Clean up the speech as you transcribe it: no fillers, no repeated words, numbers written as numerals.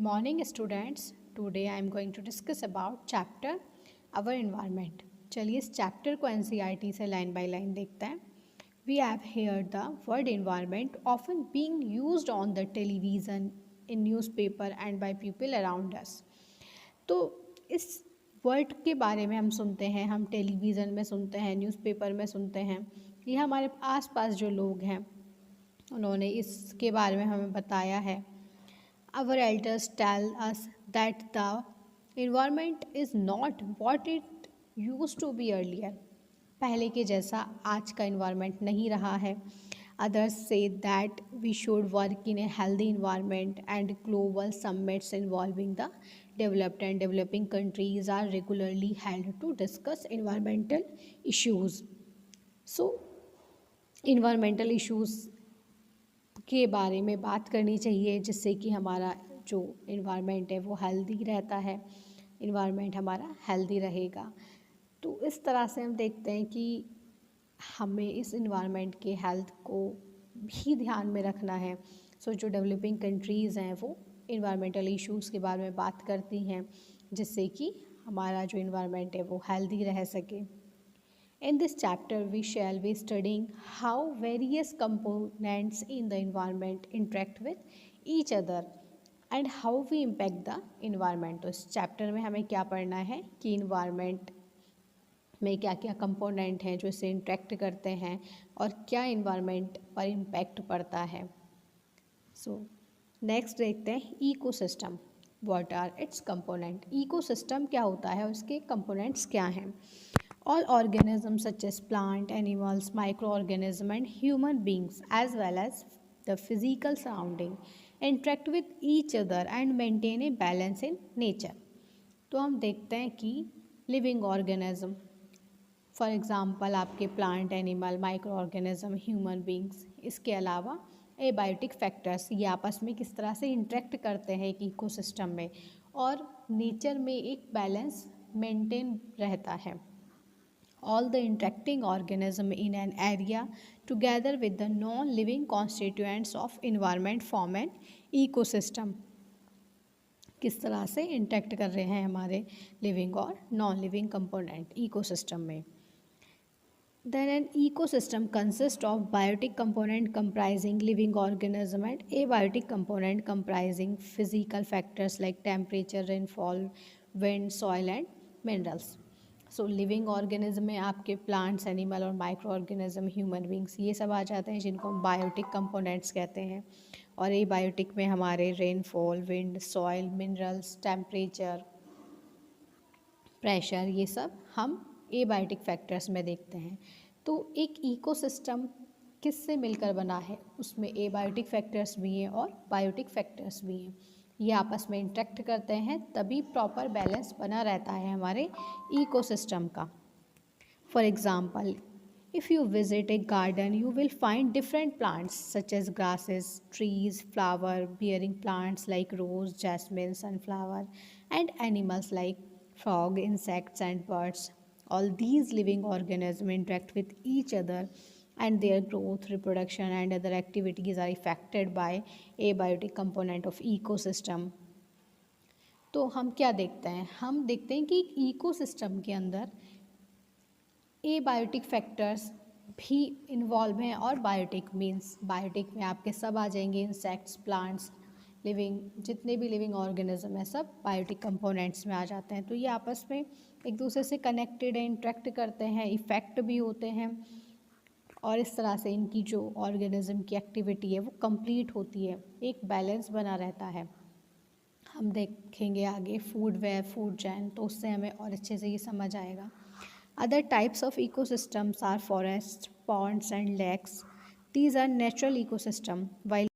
Morning students, today I am going to discuss about chapter our environment. चलिए इस chapter को NCERT से line by line देखते हैं. We have heard the word environment often being used on the television, in newspaper and by people around us. तो इस word के बारे में हम सुनते हैं, हम टेलीविज़न में सुनते हैं, न्यूज़पेपर में सुनते हैं. ये हमारे आसपास जो लोग हैं उन्होंने इसके बारे में हमें बताया है. Our elders tell us that the environment is not what it used to be earlier. पहले के जैसा आज का environment नहीं रहा है. Others say that we should work in a healthy environment and global summits involving the developed and developing countries are regularly held to discuss environmental issues. So, environmental issues के बारे में बात करनी चाहिए जिससे कि हमारा जो इन्वायरमेंट है वो हेल्दी रहता है, इन्वायरमेंट हमारा हेल्दी रहेगा. तो इस तरह से हम देखते हैं कि हमें इस इन्वायरमेंट के हेल्थ को भी ध्यान में रखना है. जो डेवलपिंग कंट्रीज़ हैं वो इन्वायरमेंटल इश्यूज़ के बारे में बात करती हैं जिससे कि हमारा जो इन्वायरमेंट है वो हेल्दी रह सके. In this chapter, we shall be studying how various components in the environment interact with each other and how we impact the environment. तो इस चैप्टर में हमें क्या पढ़ना है कि इन्वायरमेंट में क्या क्या कंपोनेंट हैं जो इससे इंटरेक्ट करते हैं और क्या इन्वायरमेंट पर इम्पैक्ट पड़ता है. नेक्स्ट देखते हैं ecosystem. What are its component. Ecosystem क्या होता है और इसके कंपोनेंट्स क्या हैं. All organisms such as plant, animals, microorganisms and human beings as well as the physical surrounding interact with each other and maintain a balance in nature. तो हम देखते हैं कि living organism, for example आपके plant, animal, microorganism, human beings, इसके अलावा abiotic factors ये आपस में किस तरह से इंटरेक्ट करते हैं एक इकोसिस्टम में और नेचर में एक बैलेंस मेंटेन रहता है. All the interacting organisms in an area together with the non-living constituents of environment form an ecosystem. किस तरह से इंटरेक्ट कर रहे हैं हमारे लिविंग और नॉन लिविंग कंपोनेंट इकोसिस्टम में. Then an ecosystem consists of biotic component comprising living organism and abiotic component comprising physical factors like temperature, rainfall, wind, soil and minerals. Living organism में आपके plants, animal और micro organism, human beings ये सब आ जाते हैं जिनको हम biotic components कहते हैं. और ए बायोटिक में हमारे rainfall, wind, soil, minerals, temperature, pressure ये सब हम ए बायोटिक फैक्टर्स में देखते हैं. तो एक इकोसिस्टम किससे मिलकर बना है, उसमें ए बायोटिक फैक्टर्स भी हैं और बायोटिक फैक्टर्स भी हैं. ये आपस में इंटरेक्ट करते हैं तभी प्रॉपर बैलेंस बना रहता है हमारे इकोसिस्टम का. For example if you visit a garden you will find different plants such as grasses, trees, flower bearing plants like rose, jasmine, sunflower and animals like frog, insects and birds. All these living organism interact with each other and their growth, reproduction and other activities are affected by abiotic component of ecosystem. तो हम क्या देखते हैं, हम देखते हैं कि ecosystem के अंदर एबायोटिक फैक्टर्स भी इन्वॉल्व हैं और बायोटिक मीन्स बायोटिक में आपके सब आ जाएंगे, इंसेक्ट्स, प्लांट्स, लिविंग जितने भी लिविंग ऑर्गेनिज्म है सब बायोटिक कंपोनेंट्स में आ जाते हैं. तो ये आपस में एक दूसरे से कनेक्टेड है, इंटरेक्ट करते हैं, इफ़ेक्ट भी होते हैं और इस तरह से इनकी जो ऑर्गेनिज्म की एक्टिविटी है वो कंप्लीट होती है, एक बैलेंस बना रहता है. हम देखेंगे आगे फूड वेब, फूड चैन, तो उससे हमें और अच्छे से ये समझ आएगा. Other types of ecosystems are forest, ponds and lakes. These are natural ecosystem while